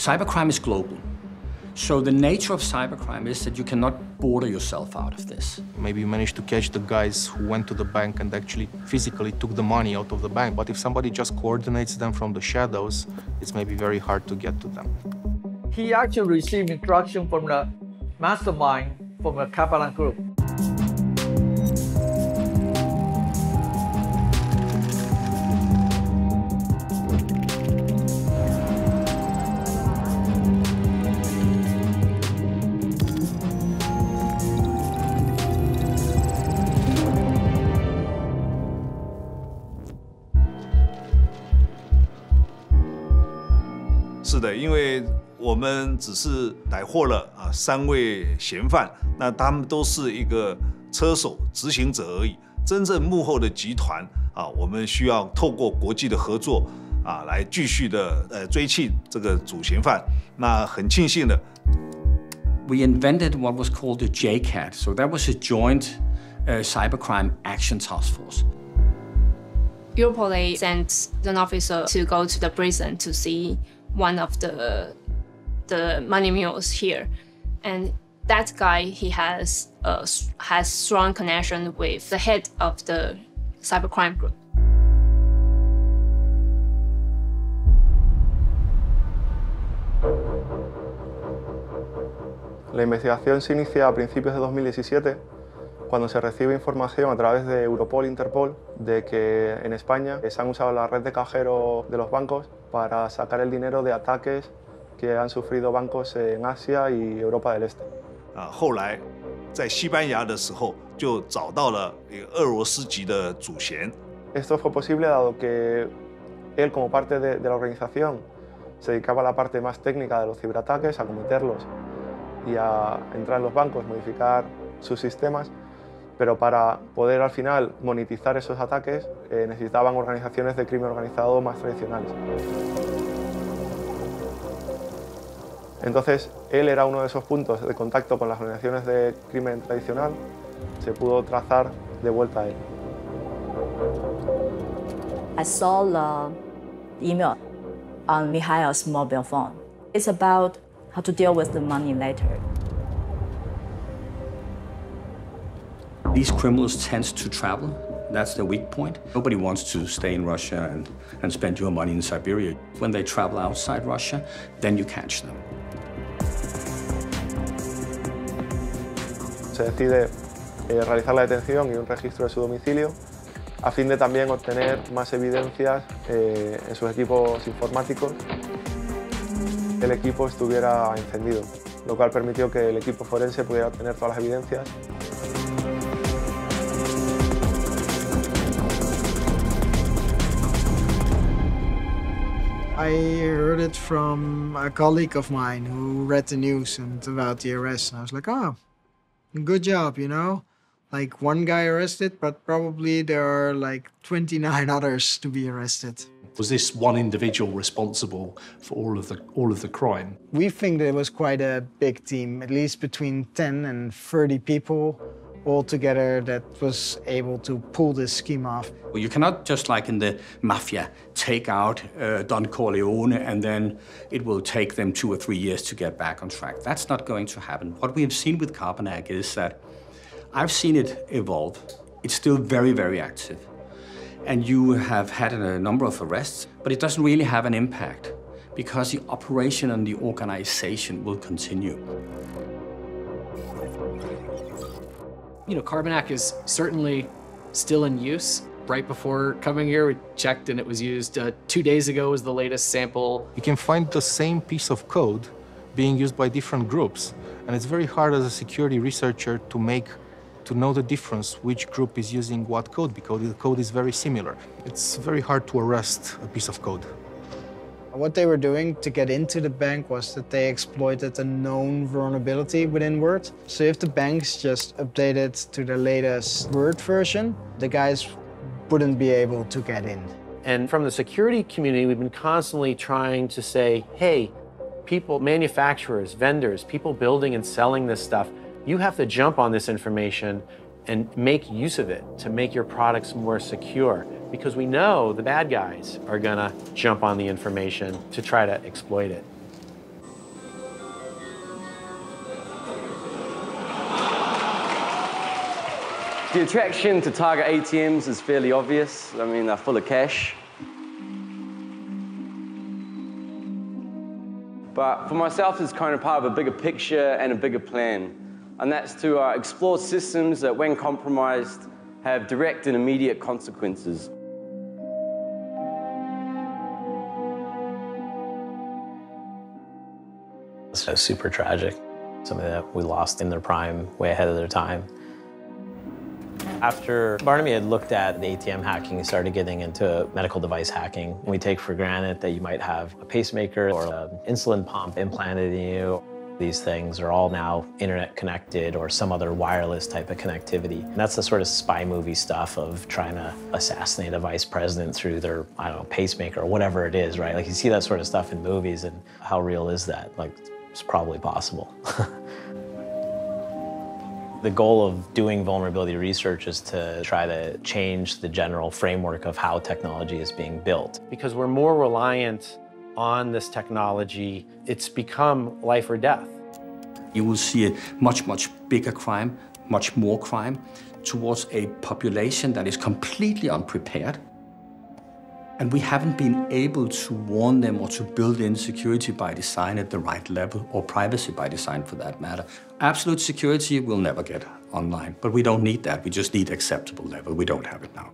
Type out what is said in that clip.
Cybercrime is global. So the nature of cybercrime is that you cannot border yourself out of this. Maybe you managed to catch the guys who went to the bank and actually physically took the money out of the bank. But if somebody just coordinates them from the shadows, it's maybe very hard to get to them. He actually received instruction from the mastermind from the Kaplan group.是的，因为我们只是逮获了3位嫌犯，那他们都是一个车手、执行者而已。真正幕后的集团我们需要透过国际的合作来继续的追缉这个主嫌犯。那很庆幸的 We invented what was called the JCAT, so that was a joint cybercrime action task force. Europol sent an officer to go to the prison to see one of the money mules here, and that guy he has strong connection with the head of the cybercrime group. La investigación se inicia a principios de 2017, cuando se recibe información a través de Europol e Interpol de que en España se han usado la red de cajeros de los bancos para sacar el dinero de ataques que han sufrido bancos en Asia y Europa del Este. 后来在西班牙的时候就找到了一个俄罗斯籍的主嫌。 Esto fue posible dado que él, como parte de la organización, se dedicaba a la parte más técnica de los ciberataques, a cometerlos y a entrar en los bancos, modificar sus sistemas, pero para poder al final monetizar esos ataques necesitaban organizaciones de crimen organizado más tradicionales. Entonces, él era uno de esos puntos de contacto con las organizaciones de crimen tradicional, se pudo trazar de vuelta a él. I saw the email on Mikhail's mobile phone. It's about how to deal with the money later. These criminals tend to travel. That's their weak point. Nobody wants to stay in Russia and spend your money in Siberia. When they travel outside Russia, then you catch them. Se decide realizar la detención y un registro de su domicilio a fin de también obtener más evidencias en sus equipos informáticos. El equipo estuviera encendido, lo cual permitió que el equipo forense pudiera obtener todas las evidencias. I heard it from a colleague of mine who read the news and about the arrest, and I was like, oh, good job, you know? Like, one guy arrested, but probably there are like 29 others to be arrested. Was this one individual responsible for all of the crime? We think that it was quite a big team, at least between 10 and 30 people all together that was able to pull this scheme off. Well, you cannot, just like in the mafia, take out Don Corleone and then it will take them 2 or 3 years to get back on track. That's not going to happen. What we have seen with Kaspersky is that I've seen it evolve. It's still very, very active. And you have had a number of arrests, but it doesn't really have an impact because the operation and the organization will continue. You know, Kaspersky is certainly still in use. Right before coming here, we checked and it was used 2 days ago was the latest sample. You can find the same piece of code being used by different groups, and it's very hard as a security researcher to know the difference which group is using what code, because the code is very similar. It's very hard to arrest a piece of code. What they were doing to get into the bank was that they exploited a known vulnerability within Word. So if the banks just updated to the latest Word version, the guys wouldn't be able to get in. And from the security community, we've been constantly trying to say, hey, people, manufacturers, vendors, people building and selling this stuff, you have to jump on this information and make use of it to make your products more secure, because we know the bad guys are gonna jump on the information to try to exploit it. The attraction to target ATMs is fairly obvious. I mean, they're full of cash. But for myself, it's kind of part of a bigger picture and a bigger plan. And that's to explore systems that, when compromised, have direct and immediate consequences. It's super tragic. Something that we lost in their prime, way ahead of their time. After Barnaby had looked at the ATM hacking, he started getting into medical device hacking. We take for granted that you might have a pacemaker or an insulin pump implanted in you. These things are all now internet connected or some other wireless type of connectivity. And that's the sort of spy movie stuff of trying to assassinate a vice president through their, I don't know, pacemaker or whatever it is, right? Like you see that sort of stuff in movies, and how real is that? Like, it's probably possible. The goal of doing vulnerability research is to try to change the general framework of how technology is being built. Because we're more reliant on this technology, it's become life or death. You will see a much, much bigger crime, much more crime, towards a population that is completely unprepared. And we haven't been able to warn them or to build in security by design at the right level, or privacy by design for that matter. Absolute security we'll never get online, but we don't need that. We just need acceptable level. We don't have it now.